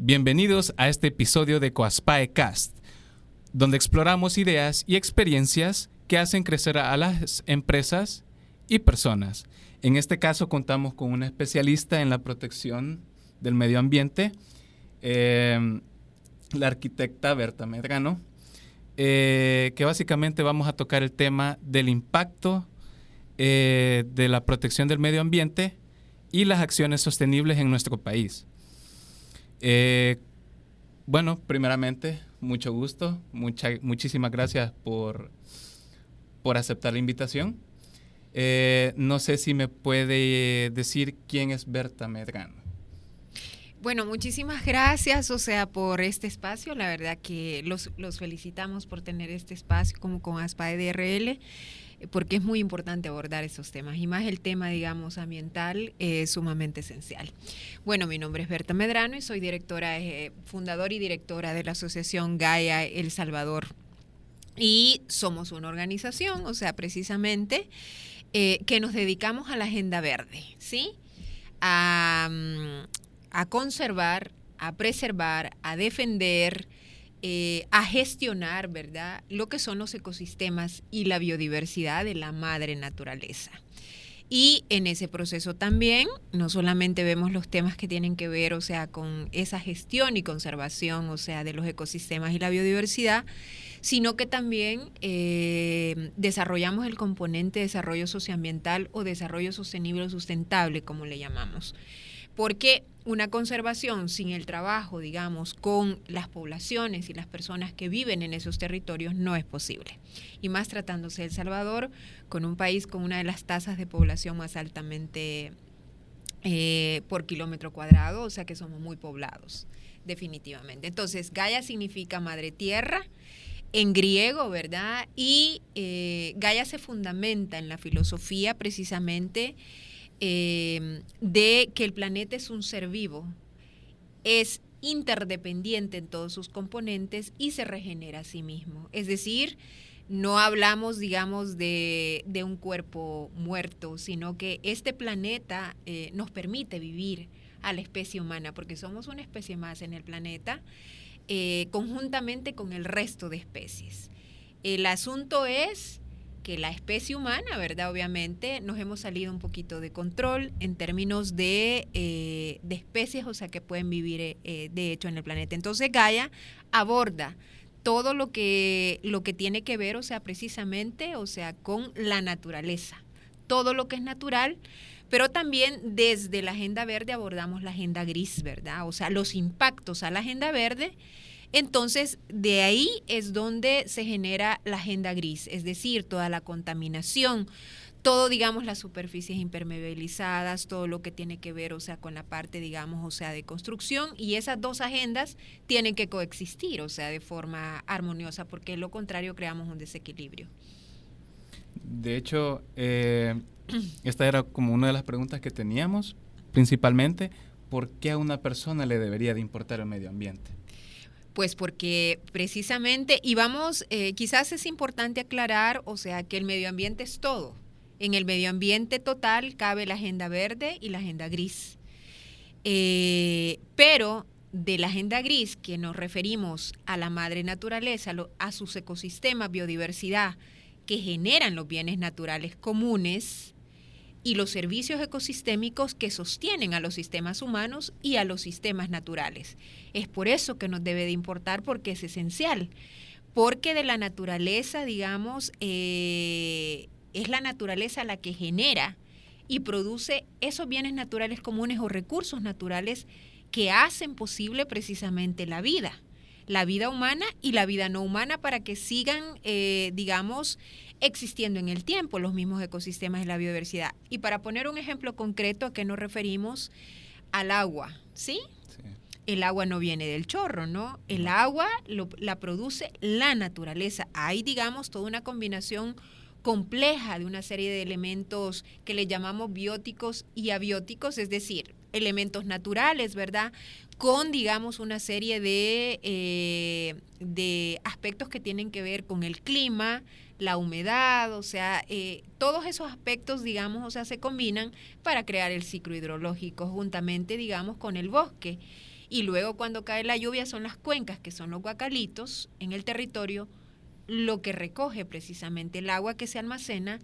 Bienvenidos a este episodio de Coaspae Cast, donde exploramos ideas y experiencias que hacen crecer a las empresas y personas. En este caso contamos con una especialista en la protección del medio ambiente, la arquitecta Berta Medrano, que básicamente vamos a tocar el tema del impacto de la protección del medio ambiente y las acciones sostenibles en nuestro país. Bueno, primeramente, mucho gusto, muchísimas gracias por aceptar la invitación. No sé si me puede decir quién es Berta Medrano. Bueno, muchísimas gracias, por este espacio. La verdad que los felicitamos por tener este espacio como con Coaspae DRL, porque es muy importante abordar esos temas y más el tema, digamos, ambiental es sumamente esencial. Bueno, mi nombre es Berta Medrano y soy fundadora y directora de la Asociación Gaia El Salvador. Y somos una organización, precisamente, que nos dedicamos a la agenda verde, ¿sí? A conservar, a preservar, a defender, a gestionar, ¿verdad?, lo que son los ecosistemas y la biodiversidad de la madre naturaleza. Y en ese proceso también no solamente vemos los temas que tienen que ver, con esa gestión y conservación, de los ecosistemas y la biodiversidad, sino que también desarrollamos el componente de desarrollo socioambiental o desarrollo sostenible o sustentable, como le llamamos. Porque una conservación sin el trabajo, digamos, con las poblaciones y las personas que viven en esos territorios no es posible. Y más tratándose de El Salvador, con un país con una de las tasas de población más altamente por kilómetro cuadrado, que somos muy poblados, definitivamente. Entonces, Gaia significa madre tierra en griego, ¿verdad? Y Gaia se fundamenta en la filosofía precisamente de que el planeta es un ser vivo, es interdependiente en todos sus componentes y se regenera a sí mismo. Es decir, no hablamos, digamos, de un cuerpo muerto, sino que este planeta nos permite vivir a la especie humana, porque somos una especie más en el planeta, conjuntamente con el resto de especies. El asunto es que la especie humana, ¿verdad? Obviamente nos hemos salido un poquito de control en términos de especies, que pueden vivir de hecho en el planeta. Entonces Gaia aborda todo lo que tiene que ver, precisamente, con la naturaleza, todo lo que es natural, pero también desde la agenda verde abordamos la agenda gris, ¿verdad? Los impactos a la agenda verde. Entonces, de ahí es donde se genera la agenda gris, es decir, toda la contaminación, todo, digamos, las superficies impermeabilizadas, todo lo que tiene que ver, con la parte, digamos, de construcción, y esas dos agendas tienen que coexistir, de forma armoniosa, porque de lo contrario creamos un desequilibrio. De hecho, esta era como una de las preguntas que teníamos, principalmente, ¿por qué a una persona le debería de importar el medio ambiente? Pues porque precisamente, y vamos, quizás es importante aclarar, que el medio ambiente es todo. En el medio ambiente total cabe la agenda verde y la agenda gris. Pero de la agenda gris, que nos referimos a la madre naturaleza, a sus ecosistemas, biodiversidad, que generan los bienes naturales comunes, y los servicios ecosistémicos que sostienen a los sistemas humanos y a los sistemas naturales. Es por eso que nos debe de importar, porque es esencial, porque de la naturaleza, digamos, es la naturaleza la que genera y produce esos bienes naturales comunes o recursos naturales que hacen posible precisamente la vida humana y la vida no humana, para que sigan, digamos, existiendo en el tiempo los mismos ecosistemas y la biodiversidad. Y para poner un ejemplo concreto, ¿a qué nos referimos? Al agua, ¿sí? Sí. El agua no viene del chorro, ¿no? El agua la produce la naturaleza. Hay, digamos, toda una combinación compleja de una serie de elementos que le llamamos bióticos y abióticos, es decir, elementos naturales, ¿verdad?, con, digamos, una serie de aspectos que tienen que ver con el clima, la humedad, todos esos aspectos, digamos, se combinan para crear el ciclo hidrológico juntamente, digamos, con el bosque. y luego cuando cae la lluvia son las cuencas, que son los guacalitos en el territorio, lo que recoge precisamente el agua que se almacena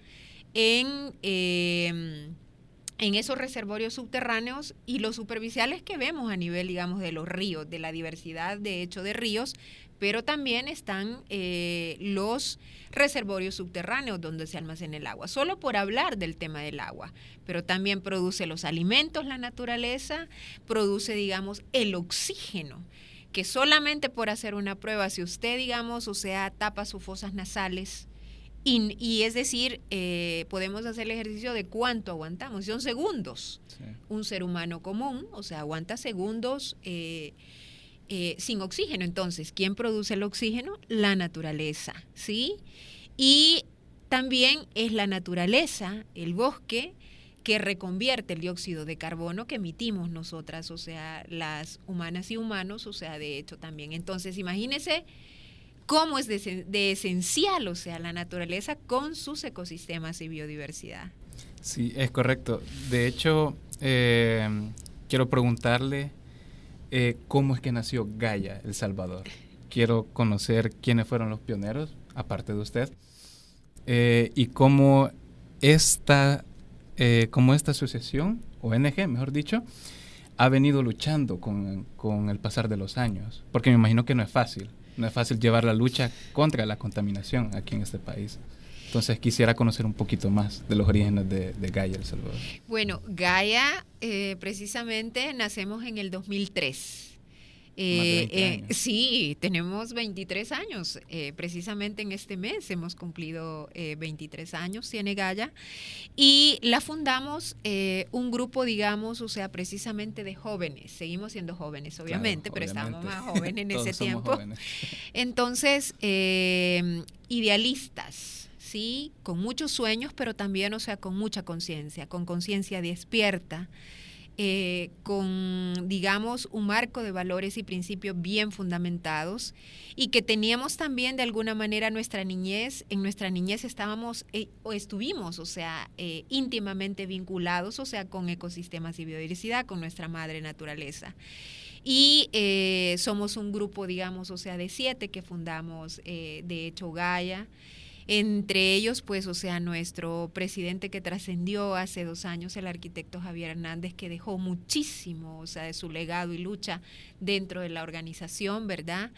en esos reservorios subterráneos y los superficiales que vemos a nivel, digamos, de los ríos, de la diversidad de hecho de ríos, pero también están los reservorios subterráneos donde se almacena el agua, solo por hablar del tema del agua, pero también produce los alimentos, la naturaleza, produce, digamos, el oxígeno, que solamente por hacer una prueba, si usted, digamos, o sea, tapa sus fosas nasales, y es decir, podemos hacer el ejercicio de cuánto aguantamos, son segundos. Sí. Un ser humano común, o sea, aguanta segundos sin oxígeno. Entonces, ¿quién produce el oxígeno? La naturaleza, ¿sí? Y también es la naturaleza, el bosque, que reconvierte el dióxido de carbono que emitimos nosotras, o sea, las humanas y humanos, o sea, de hecho también. Entonces, imagínese cómo es de esencial, o sea, la naturaleza con sus ecosistemas y biodiversidad. Sí, es correcto. De hecho, quiero preguntarle cómo es que nació Gaia El Salvador. Quiero conocer quiénes fueron los pioneros, aparte de usted, y cómo esta asociación, ONG, mejor dicho, ha venido luchando con el pasar de los años. Porque me imagino que no es fácil. No es fácil llevar la lucha contra la contaminación aquí en este país. Entonces quisiera conocer un poquito más de los orígenes de Gaia El Salvador. Bueno, Gaia precisamente nacemos en el 2003. Sí, tenemos 23 años. Precisamente en este mes hemos cumplido 23 años, tiene Gaia. Y la fundamos un grupo, digamos, o sea, precisamente de jóvenes. Seguimos siendo jóvenes, obviamente, claro, pero estamos más jóvenes en ese tiempo. Jóvenes. Entonces, idealistas, ¿sí? Con muchos sueños, pero también, o sea, con mucha conciencia, con conciencia despierta. Con, digamos, un marco de valores y principios bien fundamentados y que teníamos también de alguna manera nuestra niñez. En nuestra niñez estábamos o estuvimos, o sea, íntimamente vinculados, o sea, con ecosistemas y biodiversidad, con nuestra madre naturaleza. Y somos un grupo, digamos, o sea, de 7 que fundamos, de hecho, Gaia. Entre ellos, pues, o sea, nuestro presidente que trascendió hace 2 años, el arquitecto Javier Hernández, que dejó muchísimo, o sea, de su legado y lucha dentro de la organización, ¿verdad?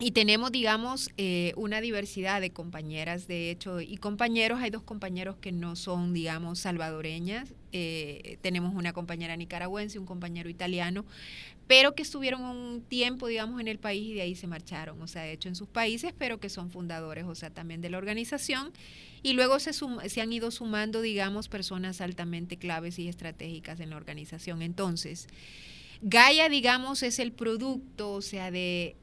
Y tenemos, digamos, una diversidad de compañeras, de hecho, y compañeros. Hay 2 compañeros que no son, digamos, salvadoreñas. Tenemos una compañera nicaragüense, un compañero italiano, pero que estuvieron un tiempo, digamos, en el país y de ahí se marcharon, o sea, de hecho en sus países, pero que son fundadores, o sea, también de la organización. Y luego se han ido sumando, digamos, personas altamente claves y estratégicas en la organización. Entonces, Gaia, digamos, es el producto, o sea, de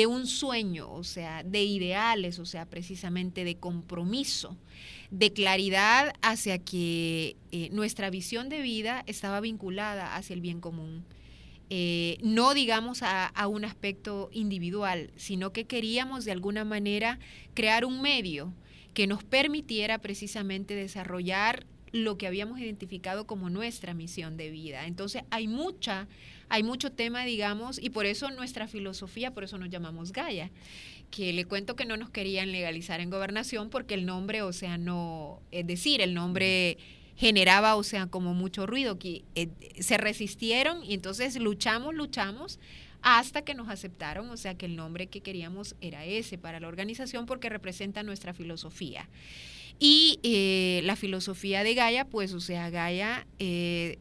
un sueño, o sea, de ideales, o sea, precisamente de compromiso, de claridad hacia que nuestra visión de vida estaba vinculada hacia el bien común. No, digamos, a un aspecto individual, sino que queríamos de alguna manera crear un medio que nos permitiera precisamente desarrollar lo que habíamos identificado como nuestra misión de vida. Entonces hay mucho tema, digamos, y por eso nuestra filosofía, por eso nos llamamos Gaia, que le cuento que no nos querían legalizar en Gobernación porque el nombre, o sea, no, es decir, el nombre generaba, o sea, como mucho ruido, que se resistieron y entonces luchamos hasta que nos aceptaron, o sea, que el nombre que queríamos era ese para la organización porque representa nuestra filosofía. Y la filosofía de Gaia, pues, o sea, Gaia,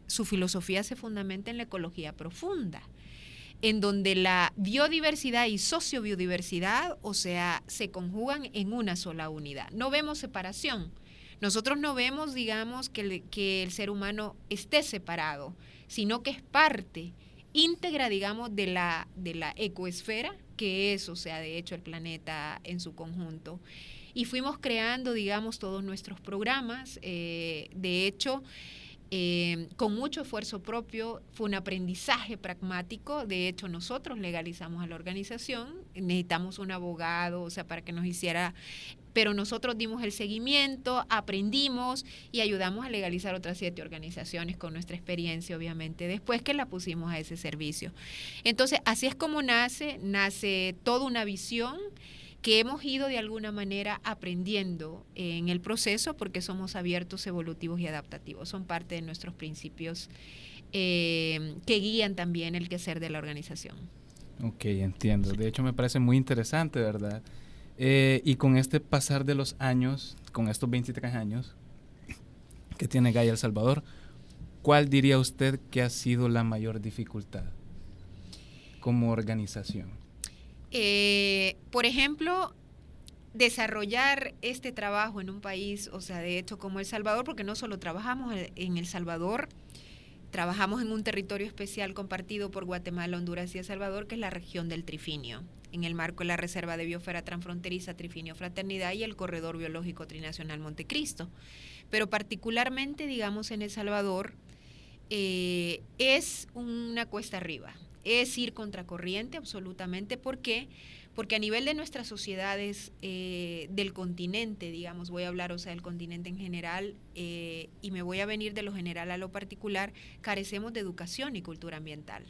su filosofía se fundamenta en la ecología profunda, en donde la biodiversidad y sociobiodiversidad, o sea, se conjugan en una sola unidad. No vemos separación. Nosotros no vemos, digamos, que el ser humano esté separado, sino que es parte íntegra, digamos, de la ecoesfera, que es, o sea, de hecho, el planeta en su conjunto. Y fuimos creando, digamos, todos nuestros programas. De hecho, con mucho esfuerzo propio, fue un aprendizaje pragmático. De hecho, nosotros legalizamos a la organización, necesitamos un abogado, o sea, para que nos hiciera, pero nosotros dimos el seguimiento, aprendimos y ayudamos a legalizar otras 7 organizaciones con nuestra experiencia, obviamente, después que la pusimos a ese servicio. Entonces, así es como nace toda una visión que hemos ido de alguna manera aprendiendo en el proceso, porque somos abiertos, evolutivos y adaptativos. Son parte de nuestros principios que guían también el quehacer de la organización. Ok, entiendo. De hecho, me parece muy interesante, ¿verdad? Y con este pasar de los años, con estos 23 años que tiene Gaia El Salvador, ¿cuál diría usted que ha sido la mayor dificultad como organización? Por ejemplo, desarrollar este trabajo en un país, o sea, de hecho como El Salvador, porque no solo trabajamos en El Salvador, trabajamos en un territorio especial compartido por Guatemala, Honduras y El Salvador, que es la región del Trifinio, en el marco de la Reserva de Biosfera Transfronteriza Trifinio Fraternidad y el Corredor Biológico Trinacional Montecristo. Pero particularmente, digamos, en El Salvador, es una cuesta arriba. Es ir contracorriente absolutamente. ¿Por qué? Porque a nivel de nuestras sociedades del continente, digamos, voy a hablar, o sea, del continente en general, y me voy a venir de lo general a lo particular, carecemos de educación y cultura ambiental.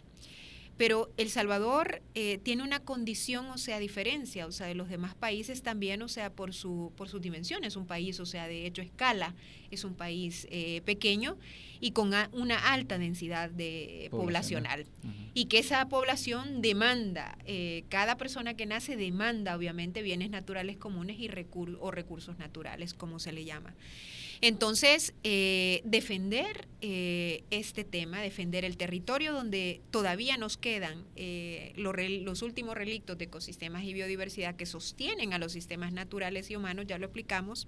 Pero El Salvador tiene una condición, o sea, diferencia, o sea, de los demás países también, o sea, por sus dimensiones. Es un país, o sea, de hecho, escala, es un país pequeño y con una alta densidad poblacional. Uh-huh. Y que esa población demanda, cada persona que nace demanda, obviamente, bienes naturales comunes y recursos naturales, como se le llama. Entonces, defender este tema, defender el territorio donde todavía nos quedan los últimos relictos de ecosistemas y biodiversidad que sostienen a los sistemas naturales y humanos, ya lo explicamos,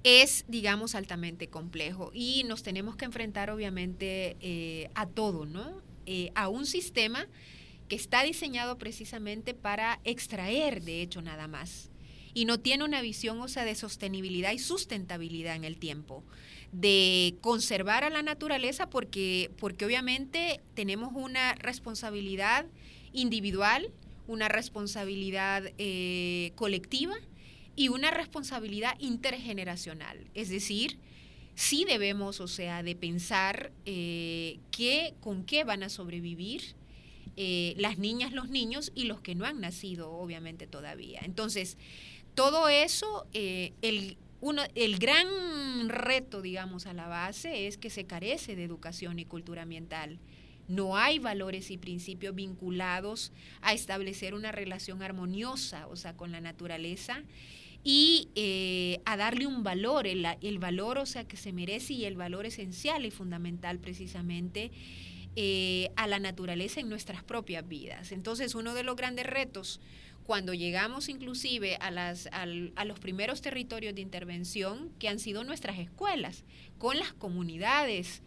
es, digamos, altamente complejo y nos tenemos que enfrentar, obviamente, a todo, ¿no? A un sistema que está diseñado precisamente para extraer, de hecho, nada más. Y no tiene una visión, o sea, de sostenibilidad y sustentabilidad en el tiempo, de conservar a la naturaleza porque obviamente tenemos una responsabilidad individual, una responsabilidad colectiva y una responsabilidad intergeneracional. Es decir, sí debemos, o sea, de pensar con qué van a sobrevivir las niñas, los niños y los que no han nacido, obviamente, todavía. Entonces, todo eso, el gran reto, digamos, a la base es que se carece de educación y cultura ambiental. No hay valores y principios vinculados a establecer una relación armoniosa, o sea, con la naturaleza y a darle un valor, el valor, o sea, que se merece y el valor esencial y fundamental precisamente a la naturaleza en nuestras propias vidas. Entonces, uno de los grandes retos cuando llegamos inclusive a los primeros territorios de intervención, que han sido nuestras escuelas, con las comunidades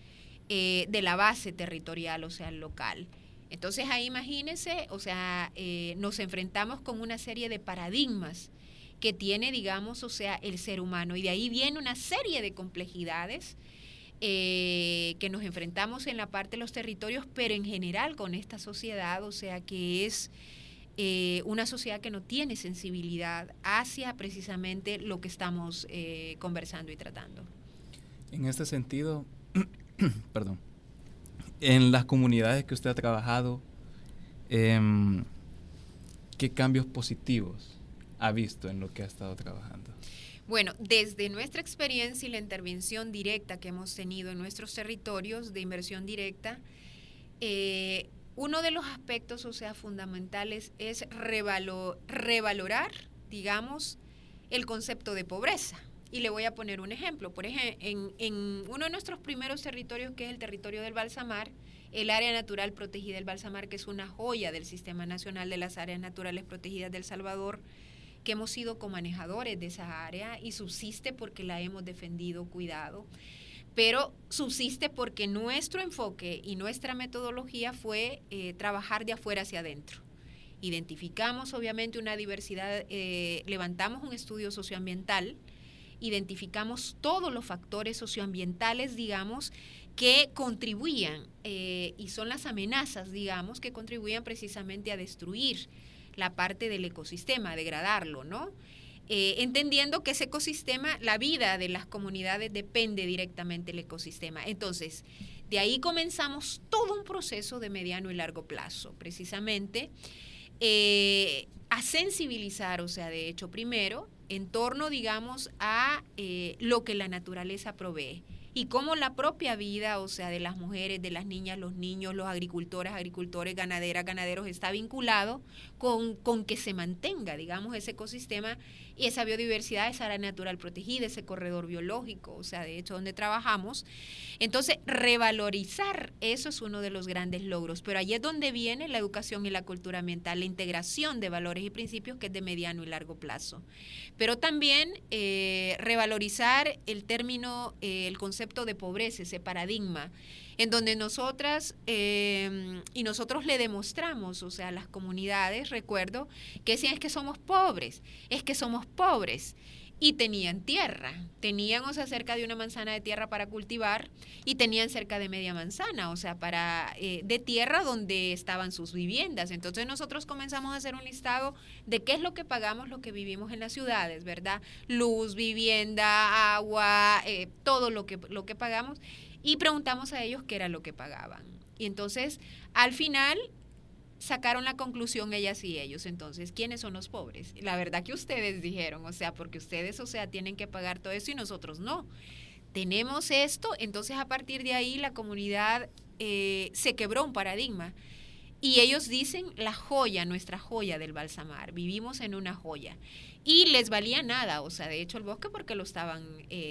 de la base territorial, o sea, local. Entonces ahí imagínense, o sea, nos enfrentamos con una serie de paradigmas que tiene, digamos, o sea, el ser humano. Y de ahí viene una serie de complejidades que nos enfrentamos en la parte de los territorios, pero en general con esta sociedad, o sea, que es una sociedad que no tiene sensibilidad hacia precisamente lo que estamos conversando y tratando. En este sentido, perdón, en las comunidades que usted ha trabajado, ¿qué cambios positivos ha visto en lo que ha estado trabajando? Bueno, desde nuestra experiencia y la intervención directa que hemos tenido en nuestros territorios de inversión directa, uno de los aspectos, o sea, fundamentales es revalorar, digamos, el concepto de pobreza. Y le voy a poner un ejemplo. Por ejemplo, en uno de nuestros primeros territorios, que es el territorio del Balsamar, el área natural protegida del Balsamar, que es una joya del Sistema Nacional de las Áreas Naturales Protegidas del Salvador, que hemos sido comanejadores de esa área y subsiste porque la hemos defendido, cuidado, pero subsiste porque nuestro enfoque y nuestra metodología fue trabajar de afuera hacia adentro. Identificamos obviamente una diversidad, levantamos un estudio socioambiental identificamos todos los factores socioambientales, digamos, que contribuían y son las amenazas, digamos, que contribuían precisamente a destruir la parte del ecosistema, a degradarlo, ¿no? Entendiendo que ese ecosistema, la vida de las comunidades depende directamente del ecosistema. Entonces, de ahí comenzamos todo un proceso de mediano y largo plazo, precisamente a sensibilizar, o sea, de hecho, primero, en torno, digamos, a lo que la naturaleza provee y cómo la propia vida, o sea, de las mujeres, de las niñas, los niños, los agricultores, ganaderas, ganaderos, está vinculado con que se mantenga, digamos, ese ecosistema y esa biodiversidad, esa área natural protegida, ese corredor biológico, o sea, de hecho, donde trabajamos. Entonces, revalorizar, eso es uno de los grandes logros, pero allí es donde viene la educación y la cultura ambiental, la integración de valores y principios que es de mediano y largo plazo. Pero también revalorizar el término, el concepto de pobreza, ese paradigma, en donde nosotras y nosotros le demostramos, o sea, a las comunidades, recuerdo, que decían es que somos pobres, y tenían tierra, tenían, o sea, cerca de una manzana de tierra para cultivar y tenían cerca de media manzana, o sea, de tierra donde estaban sus viviendas. Entonces nosotros comenzamos a hacer un listado de qué es lo que pagamos los que vivimos en las ciudades, ¿verdad? Luz, vivienda, agua, todo lo que pagamos, y preguntamos a ellos qué era lo que pagaban. Y entonces, al final, sacaron la conclusión ellas y ellos. Entonces, ¿quiénes son los pobres? La verdad que ustedes dijeron, o sea, porque ustedes, o sea, tienen que pagar todo eso y nosotros no. Tenemos esto, entonces a partir de ahí la comunidad se quebró un paradigma. Y ellos dicen la joya, nuestra joya del Balsamar, vivimos en una joya. Y les valía nada, o sea, de hecho el bosque porque lo estaban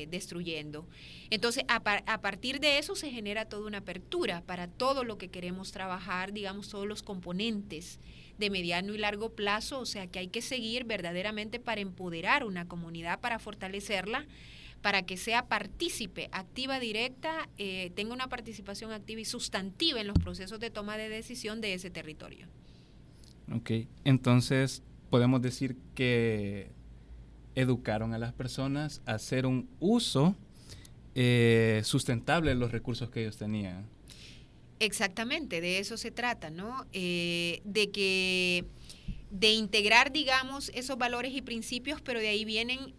destruyendo. Entonces, a partir de eso se genera toda una apertura para todo lo que queremos trabajar, digamos, todos los componentes de mediano y largo plazo, o sea, que hay que seguir verdaderamente para empoderar una comunidad, para fortalecerla, para que sea partícipe, activa, directa, tenga una participación activa y sustantiva en los procesos de toma de decisión de ese territorio. Ok, entonces podemos decir que educaron a las personas a hacer un uso sustentable de los recursos que ellos tenían. Exactamente, de eso se trata, ¿no? De integrar, digamos, esos valores y principios, pero de ahí vienen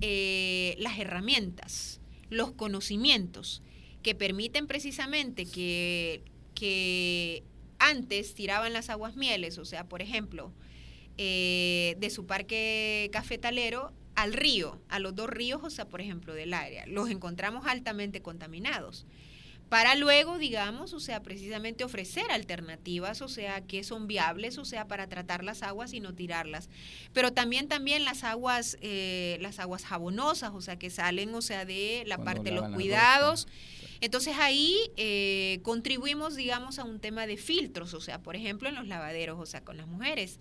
las herramientas, los conocimientos que permiten precisamente que antes tiraban las aguas mieles, o sea, por ejemplo, de su parque cafetalero al río, a los 2 ríos, o sea, por ejemplo, del área, los encontramos altamente contaminados. Para luego, digamos, o sea, precisamente ofrecer alternativas, o sea, que son viables, o sea, para tratar las aguas y no tirarlas. Pero también las aguas jabonosas, o sea, que salen, o sea, de la parte de los cuidados. Entonces ahí contribuimos, digamos, a un tema de filtros, o sea, por ejemplo, en los lavaderos, o sea, con las mujeres.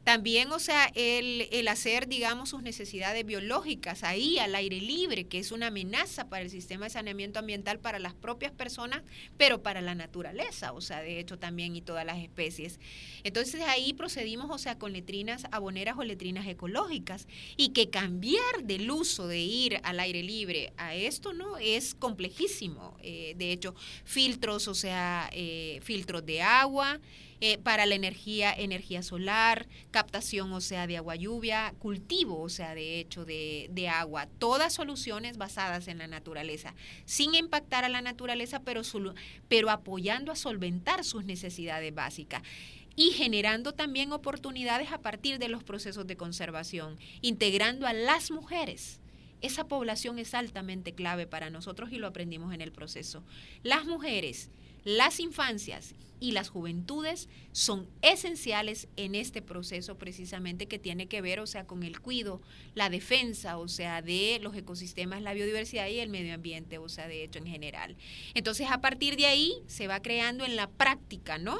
También, o sea, el hacer, digamos, sus necesidades biológicas ahí al aire libre, que es una amenaza para el sistema de saneamiento ambiental para las propias personas, pero para la naturaleza, o sea, de hecho también y todas las especies. Entonces ahí procedimos, o sea, con letrinas aboneras o letrinas ecológicas, y que cambiar del uso de ir al aire libre a esto, ¿no? Es complejísimo. De hecho, filtros, o sea, filtros de agua, para la energía solar, captación, o sea, de agua lluvia, cultivo, o sea, de hecho, de agua, todas soluciones basadas en la naturaleza, sin impactar a la naturaleza, pero apoyando a solventar sus necesidades básicas y generando también oportunidades a partir de los procesos de conservación, integrando a las mujeres. Esa población es altamente clave para nosotros y lo aprendimos en el proceso. Las mujeres, las infancias y las juventudes son esenciales en este proceso precisamente que tiene que ver, o sea, con el cuidado, la defensa, o sea, de los ecosistemas, la biodiversidad y el medio ambiente, o sea, de hecho en general. Entonces, a partir de ahí se va creando en la práctica, ¿no?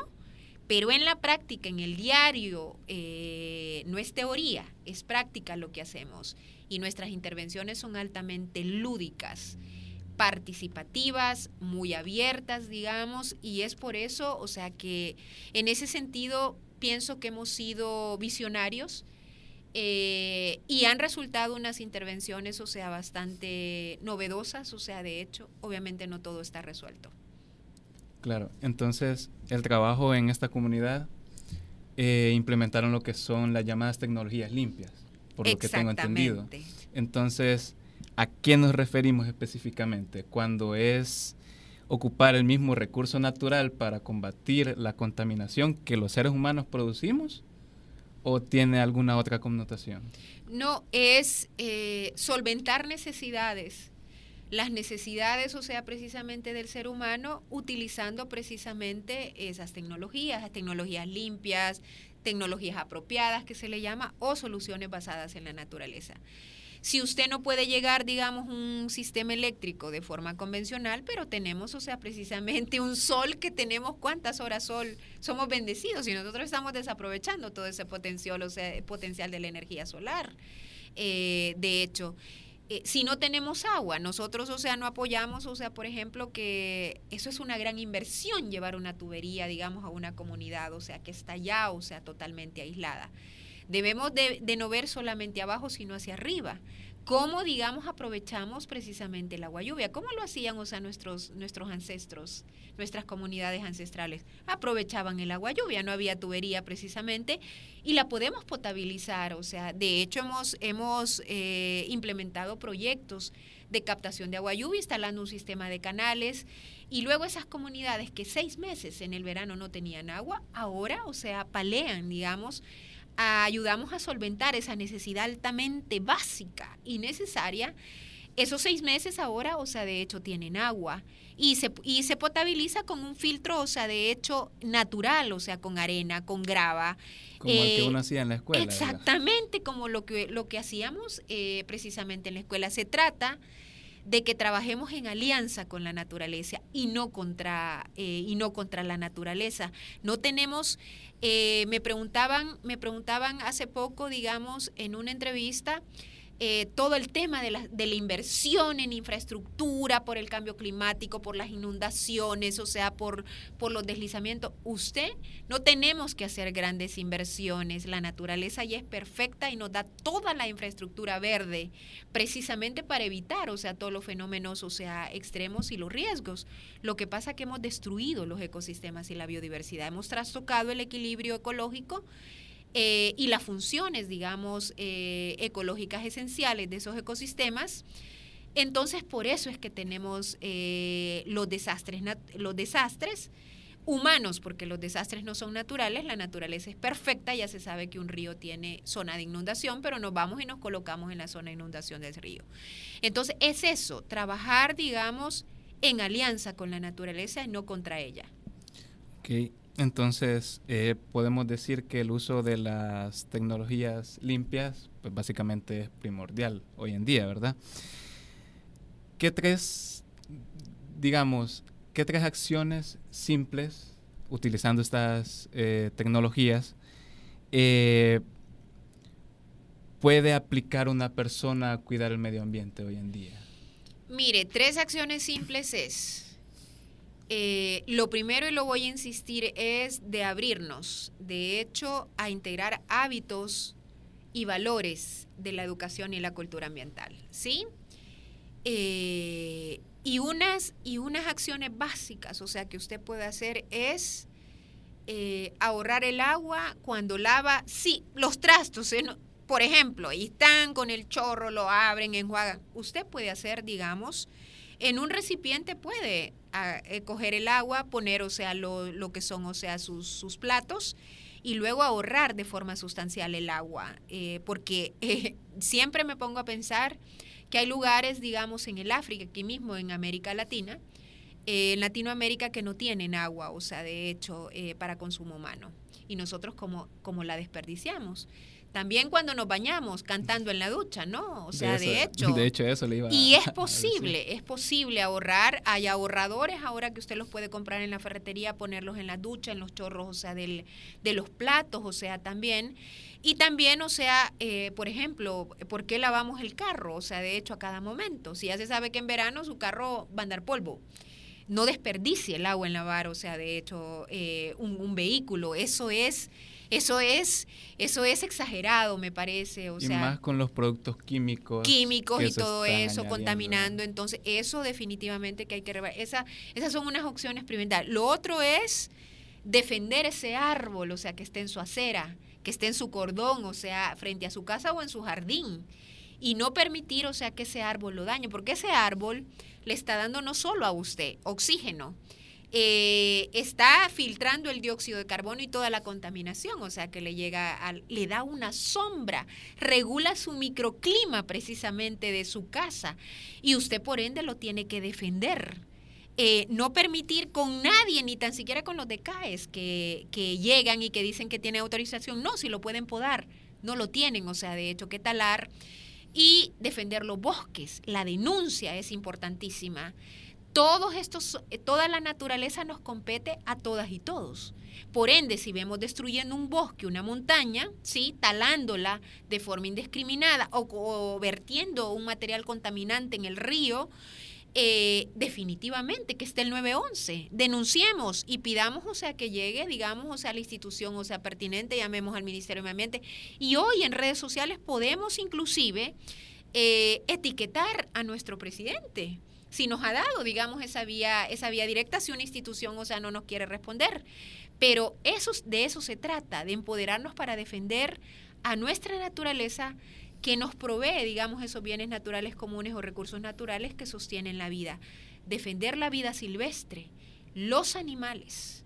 Pero en la práctica, en el diario, no es teoría, es práctica lo que hacemos. Y nuestras intervenciones son altamente lúdicas, participativas, muy abiertas, digamos, y es por eso, o sea, que en ese sentido pienso que hemos sido visionarios Y han resultado unas intervenciones, o sea, bastante novedosas, o sea, de hecho, obviamente no todo está resuelto. Claro, entonces el trabajo en esta comunidad implementaron lo que son las llamadas tecnologías limpias, por lo que tengo entendido. Entonces, ¿a qué nos referimos específicamente? Cuando es ocupar el mismo recurso natural para combatir la contaminación que los seres humanos producimos, ¿o tiene alguna otra connotación? No, es solventar necesidades, las necesidades, o sea, precisamente del ser humano, utilizando precisamente esas tecnologías limpias, tecnologías apropiadas que se le llama, o soluciones basadas en la naturaleza. Si usted no puede llegar, digamos, un sistema eléctrico de forma convencional, pero tenemos, o sea, precisamente un sol que tenemos, ¿cuántas horas sol? Somos bendecidos y nosotros estamos desaprovechando todo ese potencial, o sea, el potencial de la energía solar. De hecho, si no tenemos agua, nosotros, o sea, no apoyamos, o sea, por ejemplo, que eso es una gran inversión llevar una tubería, digamos, a una comunidad, o sea, que está ya, o sea, totalmente aislada. Debemos de no ver solamente abajo, sino hacia arriba. ¿Cómo, digamos, aprovechamos precisamente el agua lluvia? ¿Cómo lo hacían, o sea, nuestros ancestros, nuestras comunidades ancestrales? Aprovechaban el agua lluvia, no había tubería precisamente, y la podemos potabilizar. O sea, de hecho hemos implementado proyectos de captación de agua lluvia, instalando un sistema de canales, y luego esas comunidades que 6 meses en el verano no tenían agua, ahora, o sea, palean, digamos, ayudamos a solventar esa necesidad altamente básica y necesaria. Esos 6 meses ahora, o sea, de hecho tienen agua y se potabiliza con un filtro, o sea, de hecho natural, o sea, con arena, con grava. Como el que uno hacía en la escuela. Exactamente, ¿verdad? Como lo que hacíamos precisamente en la escuela. Se trata de que trabajemos en alianza con la naturaleza y no contra la naturaleza. No tenemos, me preguntaban hace poco, digamos, en una entrevista, todo el tema de la inversión en infraestructura por el cambio climático, por las inundaciones, o sea, por los deslizamientos. No tenemos que hacer grandes inversiones. La naturaleza ya es perfecta y nos da toda la infraestructura verde, precisamente para evitar, o sea, todos los fenómenos, o sea, extremos y los riesgos. Lo que pasa es que hemos destruido los ecosistemas y la biodiversidad. Hemos trastocado el equilibrio ecológico y las funciones, digamos, ecológicas esenciales de esos ecosistemas. Entonces, por eso es que tenemos los desastres humanos, porque los desastres no son naturales, la naturaleza es perfecta, ya se sabe que un río tiene zona de inundación, pero nos vamos y nos colocamos en la zona de inundación del río. Entonces, es eso, trabajar, digamos, en alianza con la naturaleza y no contra ella. Ok. Entonces, podemos decir que el uso de las tecnologías limpias, pues básicamente es primordial hoy en día, ¿verdad? ¿Qué tres acciones simples, utilizando estas tecnologías, puede aplicar una persona a cuidar el medio ambiente hoy en día? Mire, 3 acciones simples es... lo primero, y lo voy a insistir, es de abrirnos, de hecho, a integrar hábitos y valores de la educación y la cultura ambiental, ¿sí? Y unas acciones básicas, o sea, que usted puede hacer es ahorrar el agua cuando lava, sí, los trastos, por ejemplo, y están con el chorro, lo abren, enjuagan. Usted puede hacer, digamos, en un recipiente puede coger el agua, poner, o sea, lo que son, o sea, sus platos, y luego ahorrar de forma sustancial el agua, porque siempre me pongo a pensar que hay lugares, digamos, en el África, aquí mismo en América Latina, en Latinoamérica, que no tienen agua, o sea, de hecho, para consumo humano, y nosotros como la desperdiciamos. También cuando nos bañamos, cantando en la ducha, ¿no? O sea, de hecho eso le iba a decir. Y es posible ahorrar. Hay ahorradores ahora que usted los puede comprar en la ferretería, ponerlos en la ducha, en los chorros, o sea, de los platos, o sea, también. Y también, o sea, por ejemplo, ¿por qué lavamos el carro? O sea, de hecho, a cada momento. Si ya se sabe que en verano su carro va a andar polvo. No desperdicie el agua en lavar, o sea, de hecho, un vehículo. Eso es Eso es exagerado, me parece. O sea, más con los productos químicos y todo eso, añadiendo, contaminando. Entonces, eso definitivamente que hay que rebatir. Esas son unas opciones primordiales. Lo otro es defender ese árbol, o sea, que esté en su acera, que esté en su cordón, o sea, frente a su casa o en su jardín. Y no permitir, o sea, que ese árbol lo dañe, porque ese árbol le está dando no solo a usted oxígeno, está filtrando el dióxido de carbono y toda la contaminación, o sea que le da una sombra, regula su microclima precisamente de su casa y usted por ende lo tiene que defender. No permitir con nadie, ni tan siquiera con los de CAES que llegan y que dicen que tiene autorización, no, si lo pueden podar, no lo tienen, o sea, de hecho que talar y defender los bosques. La denuncia es importantísima. Toda la naturaleza nos compete a todas y todos. Por ende, si vemos destruyendo un bosque, una montaña, ¿sí?, talándola de forma indiscriminada o vertiendo un material contaminante en el río, definitivamente que esté el 911. Denunciemos y pidamos, o sea, que llegue, digamos, o sea, a la institución, o sea, pertinente, llamemos al Ministerio de Medio Ambiente. Y hoy en redes sociales podemos inclusive etiquetar a nuestro presidente. Si nos ha dado, digamos, esa vía directa, si una institución, o sea, no nos quiere responder. Pero de eso se trata, de empoderarnos para defender a nuestra naturaleza que nos provee, digamos, esos bienes naturales comunes o recursos naturales que sostienen la vida. Defender la vida silvestre, los animales.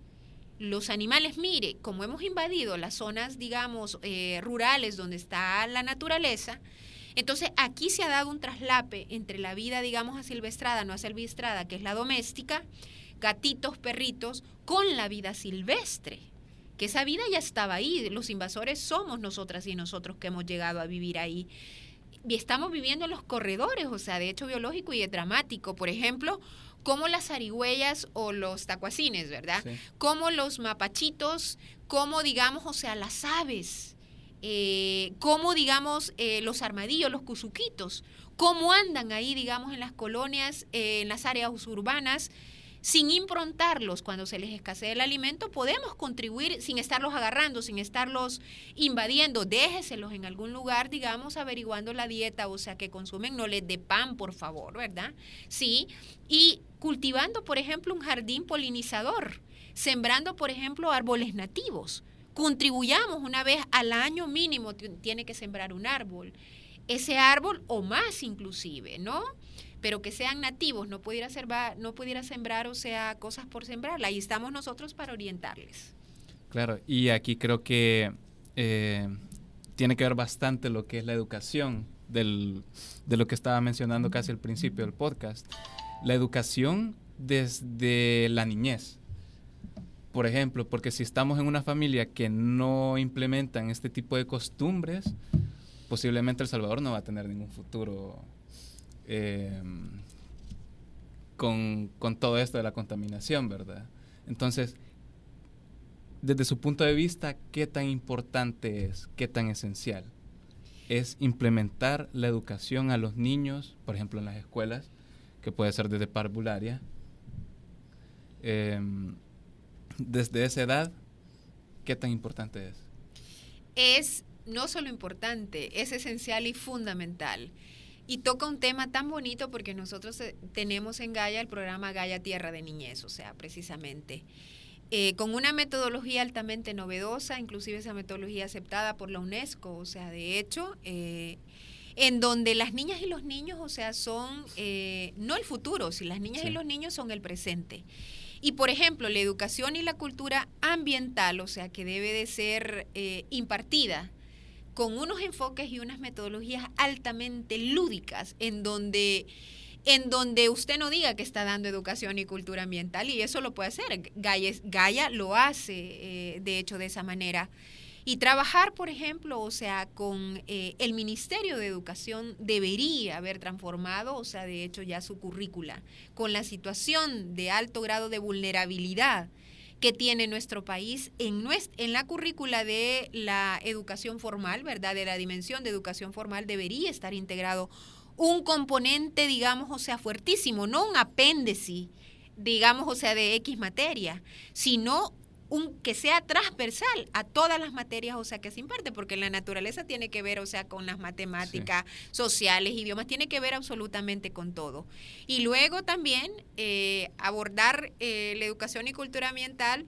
Los animales, mire, como hemos invadido las zonas, digamos, rurales donde está la naturaleza, entonces aquí se ha dado un traslape entre la vida, digamos, asilvestrada, no asilvestrada, que es la doméstica, gatitos, perritos, con la vida silvestre, que esa vida ya estaba ahí. Los invasores somos nosotras y nosotros que hemos llegado a vivir ahí. Y estamos viviendo en los corredores, o sea, de hecho biológico y es dramático. Por ejemplo, como las zarigüeyas o los tacuacines, ¿verdad? Sí. Como los mapachitos, como, digamos, o sea, las aves. Cómo, digamos, los armadillos, los cuzuquitos, cómo andan ahí, digamos, en las colonias, en las áreas urbanas, sin improntarlos cuando se les escasea el alimento. Podemos contribuir sin estarlos agarrando, sin estarlos invadiendo. Déjeselos en algún lugar, digamos, averiguando la dieta, o sea, que consumen. No les dé pan, por favor, ¿verdad? Sí, y cultivando, por ejemplo, un jardín polinizador, sembrando, por ejemplo, árboles nativos. Contribuyamos una vez al año mínimo, tiene que sembrar un árbol. Ese árbol o más inclusive, ¿no? Pero que sean nativos, no pudiera sembrar, o sea, cosas por sembrar. Ahí estamos nosotros para orientarles. Claro, y aquí creo que tiene que ver bastante lo que es la educación de lo que estaba mencionando casi al principio del podcast. La educación desde la niñez. Por ejemplo, porque si estamos en una familia que no implementan este tipo de costumbres, posiblemente El Salvador no va a tener ningún futuro con todo esto de la contaminación, ¿verdad? Entonces, desde su punto de vista, ¿qué tan importante es, qué tan esencial es implementar la educación a los niños, por ejemplo, en las escuelas, que puede ser desde parvularia, desde esa edad, qué tan importante es? Es no solo importante, es esencial y fundamental. Y toca un tema tan bonito porque nosotros tenemos en Gaia el programa Gaia Tierra de Niñez, o sea, precisamente, con una metodología altamente novedosa, inclusive esa metodología aceptada por la UNESCO, o sea, de hecho, en donde las niñas y los niños, o sea, son no el futuro, si las niñas y los niños son el presente. Y, por ejemplo, la educación y la cultura ambiental, o sea, que debe de ser impartida con unos enfoques y unas metodologías altamente lúdicas, en donde usted no diga que está dando educación y cultura ambiental, y eso lo puede hacer. Gaia lo hace, de hecho, de esa manera. Y trabajar, por ejemplo, o sea, con el Ministerio de Educación debería haber transformado, o sea, de hecho ya su currícula, con la situación de alto grado de vulnerabilidad que tiene nuestro país en la currícula de la educación formal, ¿verdad? De la dimensión de educación formal debería estar integrado un componente, digamos, o sea, fuertísimo, no un apéndice, digamos, o sea, de X materia, sino que sea transversal a todas las materias, o sea, que se imparte, porque la naturaleza tiene que ver, o sea, con las matemáticas, sociales, idiomas, tiene que ver absolutamente con todo. Y luego también abordar la educación y cultura ambiental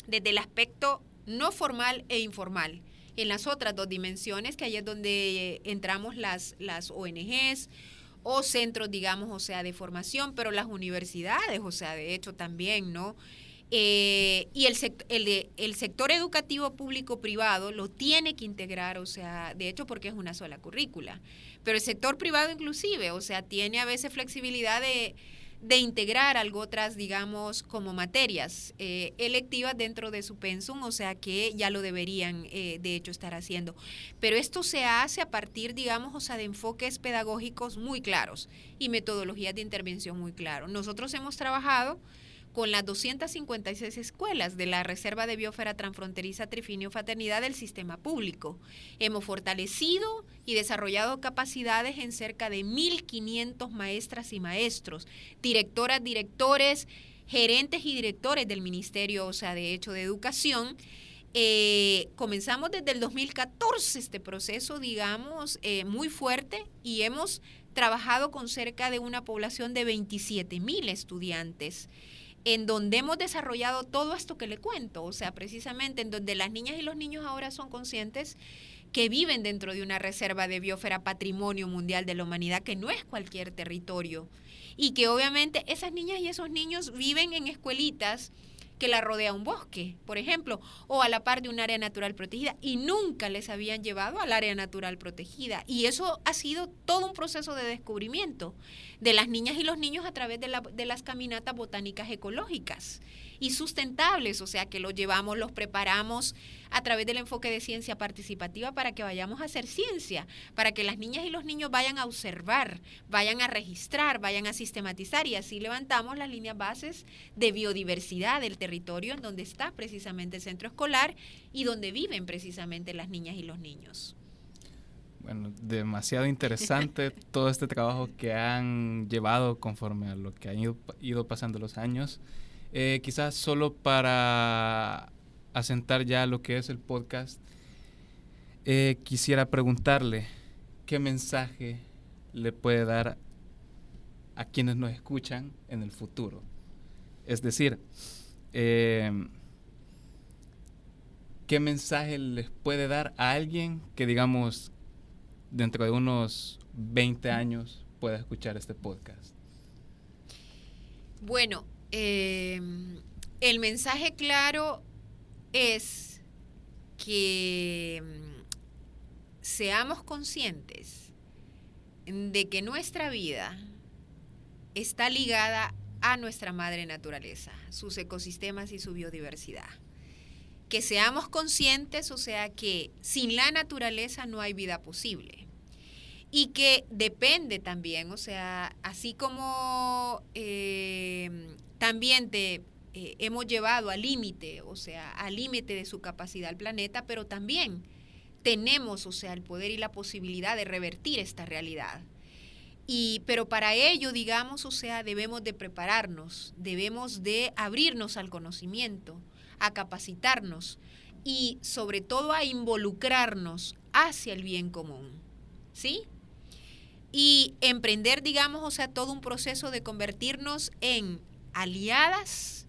desde el aspecto no formal e informal. En las otras dos dimensiones, que ahí es donde entramos las ONGs o centros, digamos, o sea, de formación, pero las universidades, o sea, de hecho también, ¿no? Y el sector educativo público-privado lo tiene que integrar, o sea, de hecho porque es una sola currícula. Pero el sector privado inclusive, o sea, tiene a veces flexibilidad de integrar algo otras, digamos, como materias electivas dentro de su pensum, o sea que ya lo deberían, de hecho, estar haciendo. Pero esto se hace a partir, digamos, o sea, de enfoques pedagógicos muy claros y metodologías de intervención muy claros. Nosotros hemos trabajado con las 256 escuelas de la Reserva de Biosfera Transfronteriza Trifinio Fraternidad del sistema público. Hemos fortalecido y desarrollado capacidades en cerca de 1.500 maestras y maestros, directoras, directores, gerentes y directores del Ministerio, o sea, de hecho, de Educación. Comenzamos desde el 2014 este proceso, digamos, muy fuerte, y hemos trabajado con cerca de una población de 27,000 estudiantes, en donde hemos desarrollado todo esto que le cuento, o sea, precisamente en donde las niñas y los niños ahora son conscientes que viven dentro de una reserva de biosfera patrimonio mundial de la humanidad, que no es cualquier territorio, y que obviamente esas niñas y esos niños viven en escuelitas que la rodea un bosque, por ejemplo, o a la par de un área natural protegida, y nunca les habían llevado al área natural protegida. Y eso ha sido todo un proceso de descubrimiento de las niñas y los niños a través de las caminatas botánicas ecológicas y sustentables, o sea, que los llevamos, los preparamos a través del enfoque de ciencia participativa para que vayamos a hacer ciencia, para que las niñas y los niños vayan a observar, vayan a registrar, vayan a sistematizar, y así levantamos las líneas bases de biodiversidad del territorio en donde está precisamente el centro escolar y donde viven precisamente las niñas y los niños. Bueno, demasiado interesante todo este trabajo que han llevado conforme a lo que han ido pasando los años. Quizás solo para asentar ya lo que es el podcast, quisiera preguntarle qué mensaje le puede dar a quienes nos escuchan en el futuro. Es decir, ¿qué mensaje les puede dar a alguien que, digamos, dentro de unos 20 años pueda escuchar este podcast? Bueno, el mensaje claro es que seamos conscientes de que nuestra vida está ligada a nuestra madre naturaleza, sus ecosistemas y su biodiversidad. Que seamos conscientes, o sea, que sin la naturaleza no hay vida posible. Y que depende también, o sea, así como también hemos llevado al límite, o sea, al límite de su capacidad al planeta, pero también tenemos, o sea, el poder y la posibilidad de revertir esta realidad. Pero para ello, digamos, o sea, debemos de prepararnos, debemos de abrirnos al conocimiento, a capacitarnos y sobre todo a involucrarnos hacia el bien común, ¿sí? Y emprender, digamos, o sea, todo un proceso de convertirnos en aliadas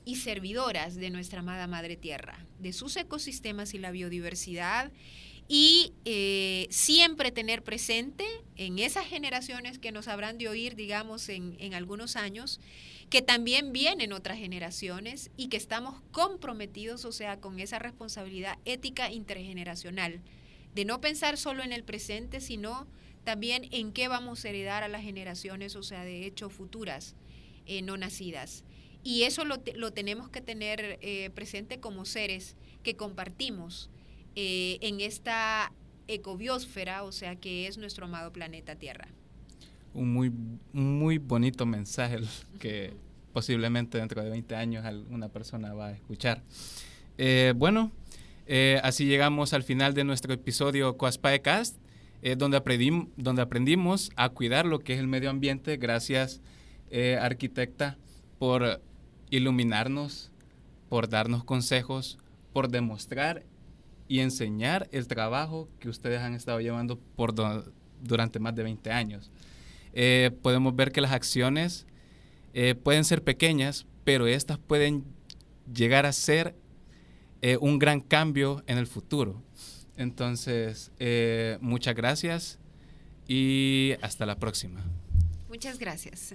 y servidoras de nuestra amada Madre Tierra, de sus ecosistemas y la biodiversidad, y siempre tener presente en esas generaciones que nos habrán de oír, digamos, en algunos años, que también vienen otras generaciones y que estamos comprometidos, o sea, con esa responsabilidad ética intergeneracional, de no pensar solo en el presente, sino también en qué vamos a heredar a las generaciones, o sea, de hecho, futuras, no nacidas. Y eso lo tenemos que tener presente como seres que compartimos en esta ecobiosfera, o sea, que es nuestro amado planeta Tierra. Un muy bonito mensaje que posiblemente dentro de 20 años alguna persona va a escuchar. Así llegamos al final de nuestro episodio COASPAEcast, donde aprendimos a cuidar lo que es el medio ambiente. Gracias, arquitecta, por iluminarnos por darnos consejos, por demostrar y enseñar el trabajo que ustedes han estado llevando durante más de 20 años. Podemos ver que las acciones pueden ser pequeñas, pero estas pueden llegar a ser un gran cambio en el futuro. Entonces, muchas gracias y hasta la próxima. Muchas gracias.